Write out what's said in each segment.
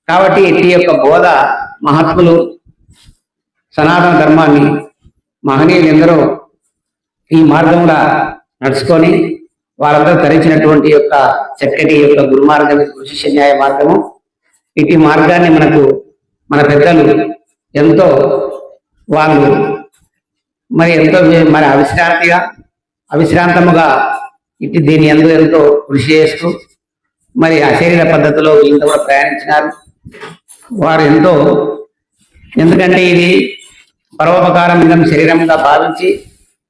కాబట్టి ఈ యొక్క బోధ మహాత్ములు సనాతన ధర్మాన్ని మహనీయులు ఎందరో ఈ మార్గంలో నడుచుకొని వారందరూ ధరించినటువంటి యొక్క చక్కటి యొక్క గురుమార్గం కృషి న్యాయ మార్గము. ఇటు మార్గాన్ని మనకు మన పెద్దలు ఎంతో వాళ్ళు ఎంతో అవిశ్రాంతముగా ఇటు దీని ఎంతో కృషి చేస్తూ అశరీర పద్ధతిలో వీళ్ళంతా కూడా ప్రయాణించినారు. వారు ఎందుకంటే ఇది పరోపకారం మీద శరీరంగా భావించి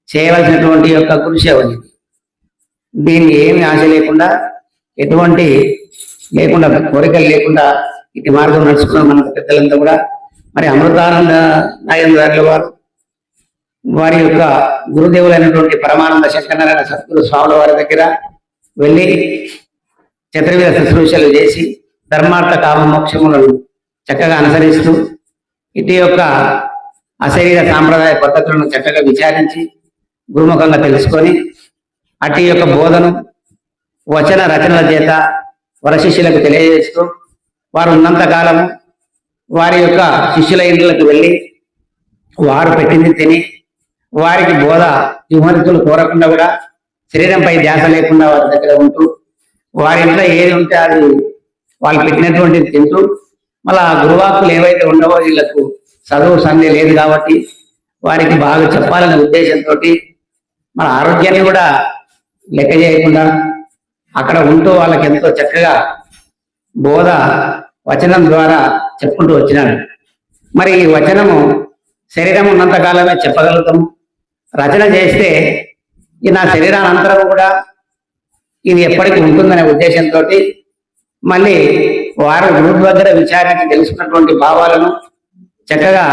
చేయవలసినటువంటి యొక్క కృషి ఉంది. దీన్ని ఏమి ఆశ లేకుండా ఎటువంటి కోరికలు లేకుండా ఇటు మార్గం నడుచుకున్న మన పెద్దలంతా కూడా అమృతానంద నాగేంద్ర వారి యొక్క గురుదేవులైనటువంటి పరమానంద శంకరనారాయణ సద్గురు స్వాముల వారి దగ్గర వెళ్ళి చతుర్వేద శుశ్రూషలు చేసి ధర్మార్థ కామ మోక్షములను చక్కగా అనుసరిస్తూ ఇటు యొక్క అశరీర సాంప్రదాయ పద్ధతులను చక్కగా విచారించి గురుముఖంగా తెలుసుకొని అటు యొక్క బోధను వచన రచనల చేత వరశిష్యులకు తెలియజేస్తూ వారు ఉన్నంత కాలము వారి యొక్క శిష్యుల ఇండ్లకు వెళ్ళి వారు పెట్టింది తిని వారికి బోధ విమర్శలు కోరకుండా కూడా శరీరంపై ధ్యాస లేకుండా వారి దగ్గర ఉంటూ వారి ఇంట్లో ఏది ఉంటే అది వాళ్ళు పెట్టినటువంటిది తింటూ ఆ గురువాక్కులు ఏవైతే ఉండవో వీళ్ళకు చదువు సందే లేదు కాబట్టి వారికి బాగా చెప్పాలనే ఉద్దేశంతో మన ఆరోగ్యాన్ని కూడా లెక్క చేయకుండా అక్కడ ఉంటూ వాళ్ళకి ఎంతో చక్కగా బోధ వచనం ద్వారా చెప్పుకుంటూ వచ్చినాడు. ఈ వచనము శరీరం ఉన్నంత కాలమే చెప్పగలుగుతాము. రచన చేస్తే నా శరీరానంతరం కూడా ఇది ఎప్పటికీ ఉంటుందనే ఉద్దేశంతో మళ్ళీ వారు గురువు దగ్గర విచారించి తెలుసుకున్నటువంటి భావాలను చక్కగా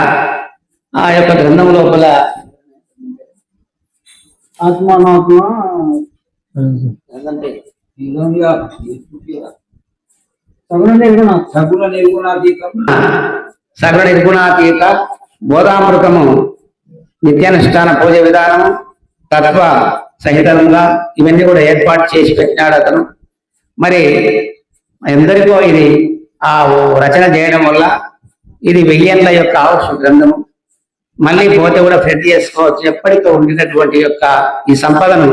ఆ యొక్క గ్రంథం లోపల ఆత్మానాత్మ సగుణ నిర్గుణాతీత బోధామృతము నిత్యానుష్ఠాన పూజ విధానము తత్వ సహితంగా ఇవన్నీ కూడా ఏర్పాటు చేసి పెట్టినాడు అతను. ఎందరికో ఇది ఆ రచన చేయడం వల్ల ఇది 1000 ఏళ్ల యొక్క ఆవశ్యక గ్రంథము. మళ్ళీ పోతే కూడా ఫ్రెడ్ చేసుకోవచ్చు. ఎప్పటికీ ఉండినటువంటి యొక్క ఈ సంపదను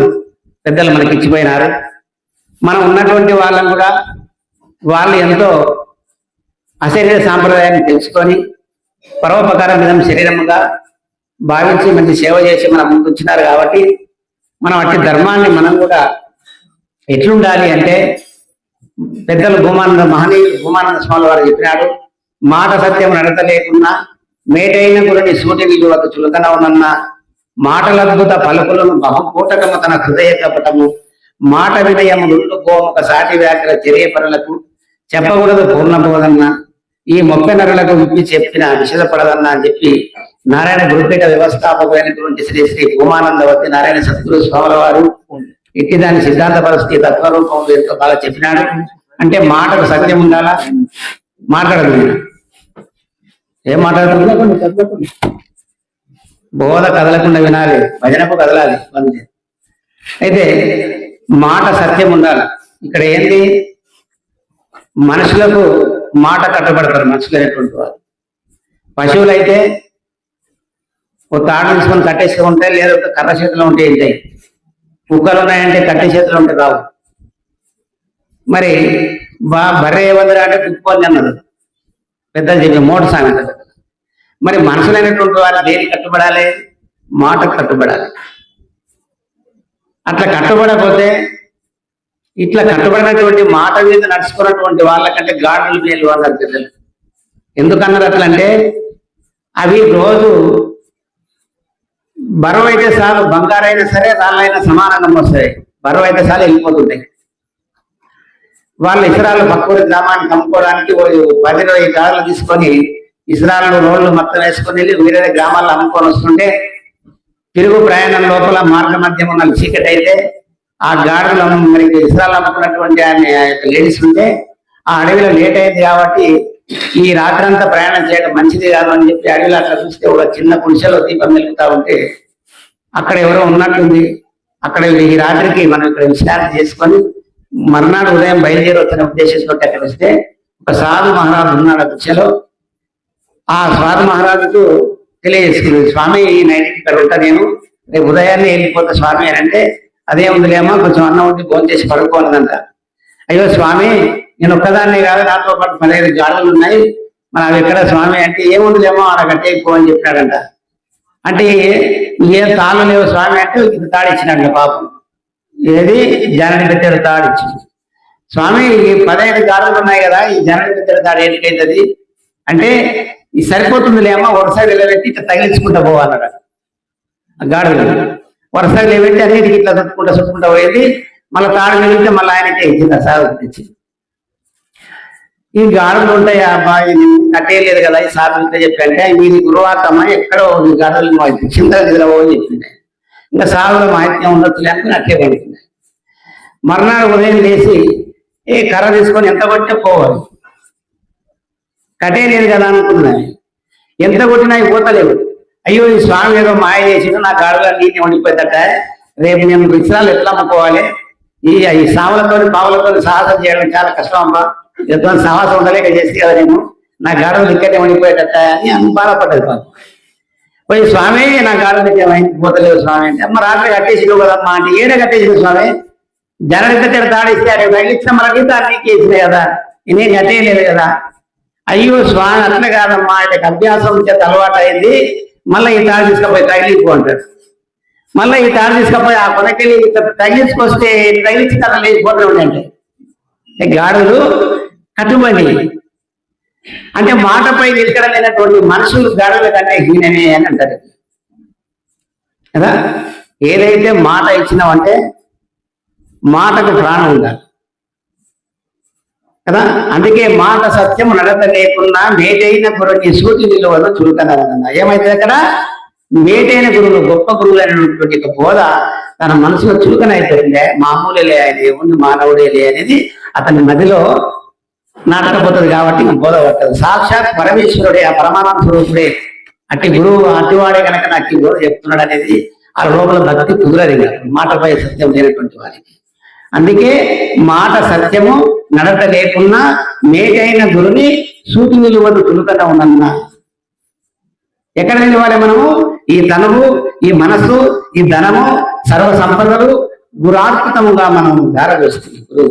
పెద్దలు మనకి ఇచ్చిపోయినారు. మనం ఉన్నటువంటి వాళ్ళని కూడా వాళ్ళు ఎంతో అశరీర సాంప్రదాయాన్ని తెలుసుకొని పరోపకారం మీద శరీరముగా భావించి మంచి సేవ చేసి మనం ముందు వచ్చినారు కాబట్టి మనం అట్టి ధర్మాన్ని మనం కూడా ఎట్లుండాలి అంటే పెద్దలు మహనీయులు భూమానంద స్వామి వారు చెప్పినాడు, మాట సత్యం నడత లేకున్నా మేటైన గురిని సూటిని వద్ద చులకనవునన్న మాటలద్భుత పలుకులను బహుకూటకము తన హృదయ కపటము మాట వినయము నుండు గోముఖ సాటి వ్యాఖ్యల చర్యపరులకు చెప్పకూడదు పూర్ణబోధన్న ఈ 30 నరులకు విప్పి చెప్పిన విషదపడదన్నా అని చెప్పి నారాయణ గురుపీఠ వ్యవస్థాపకులైనటువంటి శ్రీ శ్రీ భూమానందవతి నారాయణ సద్గురు స్వాముల వారు ఇట్టి దాని సిద్ధాంత పరిస్థితి తత్వరూపంలో ఎంతో బాగా చెప్పినాడు. అంటే మాటకు సత్యం ఉండాలా, మాట్లాడదు. ఏం మాట్లాడుతుంది? బోధ కదలకుండా వినాలి, భజనకు కదలాలి. అయితే మాట సత్యం ఉండాలి. ఇక్కడ ఏంటి, మనుషులకు మాట కట్టబడతారు. మనుషులు అనేటువంటి వారు పశువులైతే ఓ తాడు తీసుకొని కట్టేసి ఉంటాయి, లేదా కర్ర చేతిలో ఉంటే ఉంటాయి. కుక్కలు ఉన్నాయంటే కట్టే చేతిలో ఉంటే రావు. బర్రె ఏమందరు అంటే కుక్కోని అన్నారు పెద్దలు చెప్పి మోట సామెత. మనుషులైనటువంటి వారు దేనికి కట్టుబడాలి? మాటకు కట్టుబడాలి. అట్లా కట్టుబడకపోతే ఇట్లా కట్టుబడినటువంటి మాట మీద నడుచుకున్నటువంటి వాళ్ళకంటే గాడులు పేర్లు అన్నారు పెద్దలు. ఎందుకన్నారు అట్లా అంటే అవి రోజు బరువు అయితే చాలు, బంగారైనా సరే రాళ్ళైనా సమానంగా వస్తాయి. బరువు అయితే చాలు వెళ్ళిపోతుంటాయి. వాళ్ళు ఇస్రాయల్ పక్కూరి గ్రామానికి అమ్ముకోవడానికి 10-20 కార్లు తీసుకొని ఇస్రాయల్ రోడ్లు మొత్తం వేసుకొని వెళ్ళి వేరే గ్రామాల్లో అమ్ముకొని వస్తుంటే తిరుగు ప్రయాణం లోపల మార్గ మధ్యం ఉన్న చీకటి అయితే ఆ గాడులు ఇస్రాయల్ అమ్ముకున్నటువంటి ఆమె లేడీస్ ఉంటే ఆ అడవిలో లేట్ అయింది కాబట్టి ఈ రాత్రంతా ప్రయాణం చేయడం మంచిది కాదు అని చెప్పి అడవిలో అట్లా చూస్తే ఒక చిన్న గుడిసెలో దీపం వెలుగుతా ఉంటే అక్కడ ఎవరో ఉన్నట్టుంది. అక్కడ ఈ రాత్రికి మనం ఇక్కడ విశ్రాంతి చేసుకొని మర్నాడు ఉదయం బయలుదేరి వచ్చిన ఉద్దేశంతో అక్కడ వస్తే ఒక సాధు మహారాజు ఉన్నాడు కుర్చీలో. ఆ సాధు మహారాజుకు తెలియజేసుకుంది, స్వామి ఈ నైట్ ఇక్కడ ఉంటా, నేను రేపు ఉదయాన్నే వెళ్ళిపోతా స్వామి అని అంటే, అదే ఉందిలేమో కొంచెం అన్నం ఉండి భోజనం చేసి పడుకోవాలంట. అయ్యో స్వామి, నేను ఒక్కదాన్నే కాదు, నాతో పాటు 15 గాడులు ఉన్నాయి, మరి అవి ఎక్కడ స్వామి అంటే, ఏముందిలేమో ఆడ కట్టేయకు అని చెప్పినాడంట. అంటే ఏం తాళ్ళు లేవు స్వామి అంటే ఇది తాడిచ్చినాడు పాపం. ఏది జనని పెట్టాడు తాడిచ్చి, స్వామి ఈ 15 గాడులు ఉన్నాయి కదా, ఈ జనని పెట్టాడు తాడు ఏంటికైతుంది అంటే, ఇది సరిపోతుందిలేమో వరుస నిలబెట్టి ఇట్లా తగిలించుకుంటా పోవాలన్నాడు. ఆ గాడులు వరుస నిలబెట్టి అన్నిటికి ఇట్లా చుట్టుకుంటా పోయేది. మళ్ళీ తాడు నిలిపితే మళ్ళీ ఆయనకే ఇచ్చింది ఆ సాగు తెచ్చి. ఈ గాడులు ఉంటాయి అబ్బాయి కట్టేయలేదు కదా ఈ సార్ అంటే చెప్పంటే, మీది గురువాతమ్మ ఎక్కడో ఈ గాడులు చింతల నిద్రవో అని చెప్పింది. ఇంకా సాగులో మాహిత్యం ఉండొచ్చు లేకపోతే అట్టే పడుతుంది. మర్నాడు ఉదయం లేచి కర్ర తీసుకొని ఎంత కొట్టే పోవాలి, కట్టేయలేదు కదా అనుకున్నాయి. ఎంత కొట్టినా పోతలేవు. అయ్యో ఈ స్వామి ఏదో మాయ చేసిండు, నా గాడుగా నీటి వండిపోయేదట, రేపు నేను విత్తనాలు ఎట్లా అమ్ముకోవాలి, ఈ సాములతో పావులతో సాహసం చేయడం చాలా కష్టం అమ్మా, ఎంతో సాహసం ఉండలేక చేసి కదా నేను, నా గాడులు ఇక్కడే వండిపోయేటట్ట అని అని బాధపడ్డది పాపం. పోయి స్వామి నా గాడులు పోతలేవు స్వామి అంటే, అమ్మ రాత్రి కట్టేసినావు కదమ్మా అంటే, ఏడ కట్టేసిన స్వామి, జనరిద్దరు తాడిస్తే అరే తగిలిచ్చిన మనకి తాడికి వేసినాయి కదా, నేను కట్టేయలేదు కదా. అయ్యో స్వామి అట్లా కాదమ్మా, ఇక అభ్యాసం చేత అలవాటు అయింది, మళ్ళీ ఈ తాడు తీసుకపోయి తగిలిపో అంటాడు. మళ్ళీ ఈ తాడు తీసుకపోయి ఆ కొనకెళ్ళి తగిలించుకొస్తే తగిలించి కథ లేచిపోతూ ఉండండి. గాడులు కట్టుబడి అంటే మాటపై నిలకడలేనటువంటి మనుషులు గాడుల కంటే హీనమే అని అంటారు కదా. ఏదైతే మాట ఇచ్చినావంటే మాటకు ప్రాణం ఉండాలి కదా. అందుకే మాట సత్యము నడత లేకున్నా మేటైన గురువుని సూటి నిలువను చురుకనగా. ఏమైతే అక్కడ మేటైన గురువులు గొప్ప గురువులైనటువంటి బోధ తన మనసులో చురుకనైపోయిందే, మామూలులే ఆయన ఏముంది మానవుడేలే అనేది అతని మదిలో నాటకపోతుంది. కాబట్టి బోధ పట్టదు. సాక్షాత్ పరమేశ్వరుడే, ఆ పరమానంద స్వరూపుడే అట్టి గురువు అట్టివాడే కనుక నాకు ఈ బోధ చెప్తున్నాడు అనేది ఆ లోపల భక్తి కుదరదు మాటపై సత్యం లేనటువంటి వారికి. అందుకే మాట సత్యము నడత లేకున్నా మేటైన గురుని సూటి నిలువను చులుకన ఉన్నన్నా. ఎక్కడ నిలవాలి మనము? ఈ తనువు, ఈ మనస్సు, ఈ ధనము, సర్వ సంపదలు గురార్పితముగా మనం ధారవేస్తుంది. గురువు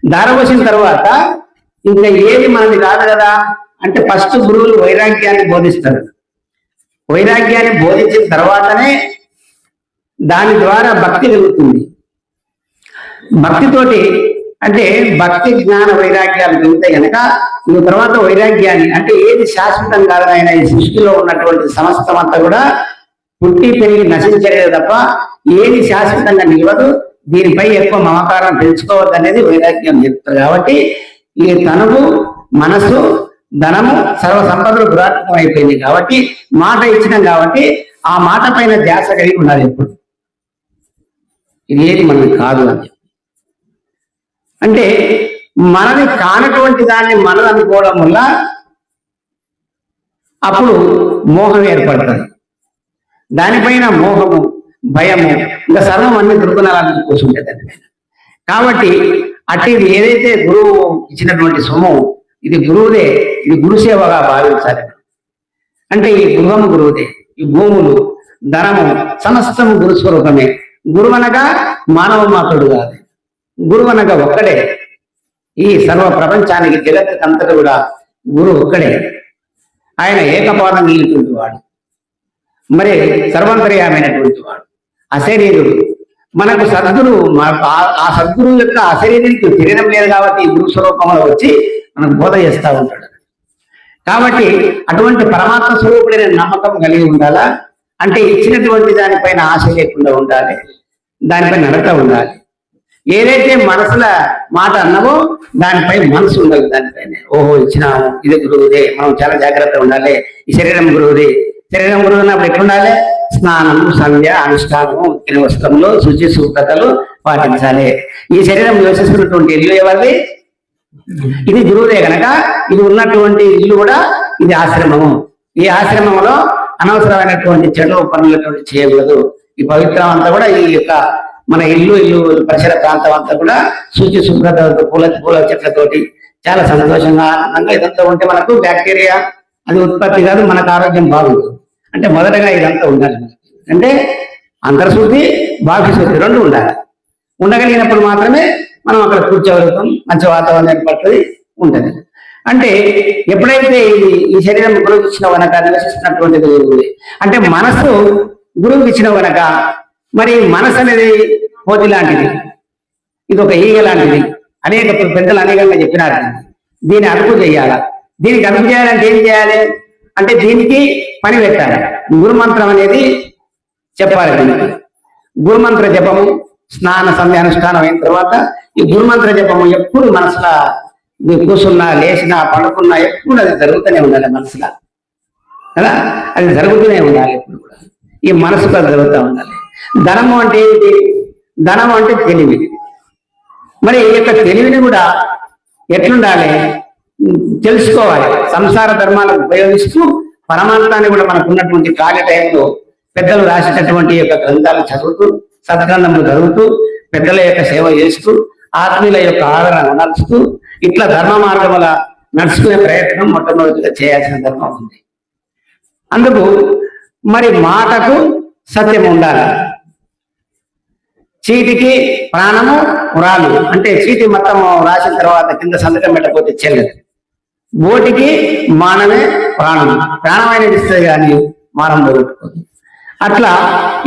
ధారవేసిన తర్వాత ఇంకా ఏది మనది కాదు కదా అంటే, ఫస్ట్ గురువులు వైరాగ్యాన్ని బోధిస్తారు. వైరాగ్యాన్ని బోధించిన తర్వాతనే దాని ద్వారా భక్తి కలుగుతుంది. భక్తితోటి అంటే భక్తి జ్ఞాన వైరాగ్యాలు కలిగితే కనుక నువ్వు తర్వాత వైరాగ్యాన్ని అంటే ఏది శాశ్వతం కాదనైనా ఈ సృష్టిలో ఉన్నటువంటి సమస్తం అంతా కూడా పుట్టి పెరిగి నశించలేదు తప్ప ఏది శాశ్వతంగా నిలవదు, దీనిపై ఎక్కువ మమకారం పెంచుకోవద్దు అనేది వైరాగ్యం చెప్తారు. కాబట్టి ఈ తనువు, మనసు, ధనము, సర్వ సంపదలు గురాత్మకం అయిపోయింది కాబట్టి మాట ఇచ్చినాం కాబట్టి ఆ మాట పైన ధ్యాస కలిగి ఉండాలి ఎప్పుడు. ఇది ఏది మనది కాదు అని చెప్పి అంటే మనది కానటువంటి దాన్ని మనది అనుకోవడం వల్ల అప్పుడు మోహం ఏర్పడుతుంది. దానిపైన మోహము, భయము, ఇంకా సర్వం అన్ని దృక్కునాలని కూర్చుంటేది. కాబట్టి అట్టిది ఏదైతే గురువు ఇచ్చినటువంటి సొమ్ము ఇది గురువుదే, ఇది గురుసేవగా భావించాలి. అంటే ఈ గృహము గురువుదే, ఈ భూములు, ధనము సమస్తము గురుస్వరూపమే. గురువు అనగా మానవ మాత్రుడు కాదు, గురువు అనగా ఒక్కడే. ఈ సర్వ ప్రపంచానికి జగత్తుకంతటి కూడా గురువు ఒక్కడే. ఆయన ఏకపాదం నిలిచినటువంటి వాడు, మరి సర్వంతర్యమైనటువంటి వాడు, అశరీరుడు. మనకు సద్గురువు, ఆ సద్గురువు యొక్క అశరీరికి శరీరం లేదు కాబట్టి ఈ గురు స్వరూపంలో వచ్చి మనకు బోధ చేస్తూ ఉంటాడు. కాబట్టి అటువంటి పరమాత్మ స్వరూపుడైన నమ్మకం కలిగి ఉండాలా అంటే ఇచ్చినటువంటి దానిపైన ఆశ లేకుండా ఉండాలి, దానిపైన నడత ఉండాలి. ఏదైతే మనసుల మాట అన్నామో దానిపై మనసు ఉండాలి. దానిపైన ఓహో ఇచ్చినాము, ఇది గురువుదే, మనం చాలా జాగ్రత్తగా ఉండాలి. ఈ శరీరం గురువుది, శరీరం గురువు అన్నప్పుడు ఎట్లుండాలి? స్నానము, సంధ్య, అనుష్ఠానము, తిని వస్త్రములు, శుచి శుభ్రతలు పాటించాలి. ఈ శరీరం నివసిస్తున్నటువంటి ఇల్లు ఎవరిది? ఇది గురువుదే కనుక ఇది ఉన్నటువంటి ఇల్లు కూడా ఇది ఆశ్రమము. ఈ ఆశ్రమంలో అనవసరమైనటువంటి చెడు పనులటువంటి చేయకూడదు. ఈ పవిత్రం అంతా కూడా ఈ యొక్క మన ఇల్లు పరిసర ప్రాంతం అంతా కూడా శుచి శుభ్రత, పూల చెట్లతోటి చాలా సంతోషంగా ఆనందంగా ఇదంతా ఉంటే మనకు బ్యాక్టీరియా అది ఉత్పత్తి కాదు, మనకు ఆరోగ్యం బాగుంటుంది. అంటే మొదటగా ఇదంతా ఉండాలి. అంటే అంతర్శుద్ధి బాహ్యశుద్ధి రెండు ఉండాలి. ఉండగలిగినప్పుడు మాత్రమే మనం అక్కడ కూర్చోగలుగుతాం, మంచి వాతావరణం ఏర్పడుతుంది, ఉంటుంది. అంటే ఎప్పుడైతే ఈ శరీరం గురువుకి ఇచ్చిన వనక నివసిస్తున్నటువంటిది ఉంది, అంటే మనసు గురువుకి ఇచ్చిన వనక, మరి మనసు అనేది కోతి లాంటిది, ఇది ఒక ఈగ లాంటిది. అనేక పెద్దలు అనేకంగా చెప్పినారు. దీన్ని అదుపు చేయాల. దీనికి అదుపు చేయాలంటే ఏం చేయాలి అంటే దీనికి పని పెట్టాలి. గురుమంత్రం అనేది చెప్పాలి. దీనికి గురుమంత్ర జపము, స్నాన సంధ్య అనుష్ఠానం అయిన తర్వాత ఈ గురుమంత్ర జపము ఎప్పుడు మనసులో కూర్చున్నా, లేచినా, పడుకున్నా ఎప్పుడు అది జరుగుతూనే ఉండాలి మనసులో కదా. అది జరుగుతూనే ఉండాలి ఎప్పుడు కూడా. ఈ మనసుకు అది జరుగుతూ ఉండాలి. ధనము అంటే ఏంటి? ధనము అంటే తెలివి. మరి ఈ యొక్క తెలివిని కూడా ఎట్లుండాలి తెలుసుకోవాలి. సంసార ధర్మాలను ఉపయోగిస్తూ పరమార్థాన్ని కూడా మనకు ఉన్నటువంటి ఖాళీ టైంలో పెద్దలు రాసేటటువంటి యొక్క గ్రంథాలు చదువుతూ, సద్గ్రంథములు చదువుతూ, పెద్దల యొక్క సేవ చేస్తూ, ఆత్మీయుల యొక్క ఆదరణ నడుస్తూ, ఇట్లా ధర్మ మార్గముల నడుచుకునే ప్రయత్నం మొట్టమొదటిగా చేయాల్సిన ధర్మం ఉంది. అందుకు మరి మాటకు సత్యం ఉండాలి. చీటికి ప్రాణము రాలు, అంటే చీటి మొత్తం రాసిన తర్వాత కింద సంతకం పెట్టకపోతే చెల్లదు. ఓటికి మానమే ప్రాణం, ప్రాణమైన ఇస్తుంది కానీ మానం దొరుకుతుంది. అట్లా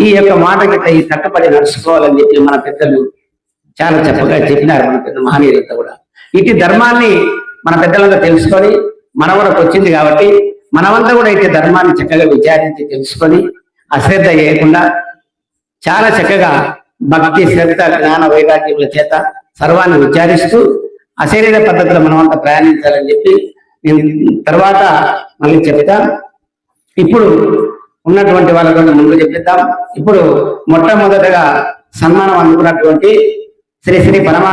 ఈ యొక్క మాటకి ఈ కట్టుబడి నడుచుకోవాలని చెప్పి మన పెద్దలు చాలా చక్కగా చెప్పినారు. మన పెద్ద మహనీయులంతా కూడా ఇటు ధర్మాన్ని మన పెద్దలంతా తెలుసుకొని మన వరకు వచ్చింది కాబట్టి మనమంతా కూడా ఇటు ధర్మాన్ని చక్కగా విచారించి తెలుసుకొని అశ్రద్ధ చేయకుండా చాలా చక్కగా భక్తి, శ్రద్ధ, జ్ఞాన, వైరాగ్యముల చేత సర్వాన్ని విచారిస్తూ అశరీర పద్ధతిలో మనమంతా ప్రయాణించాలని చెప్పి నేను తర్వాత మళ్ళీ చెప్తా. ఇప్పుడు ఉన్నటువంటి వాళ్ళ ముందు చెప్తాం. ఇప్పుడు మొట్టమొదటగా సన్మానం అందుకున్నటువంటి శ్రీ శ్రీ పరమా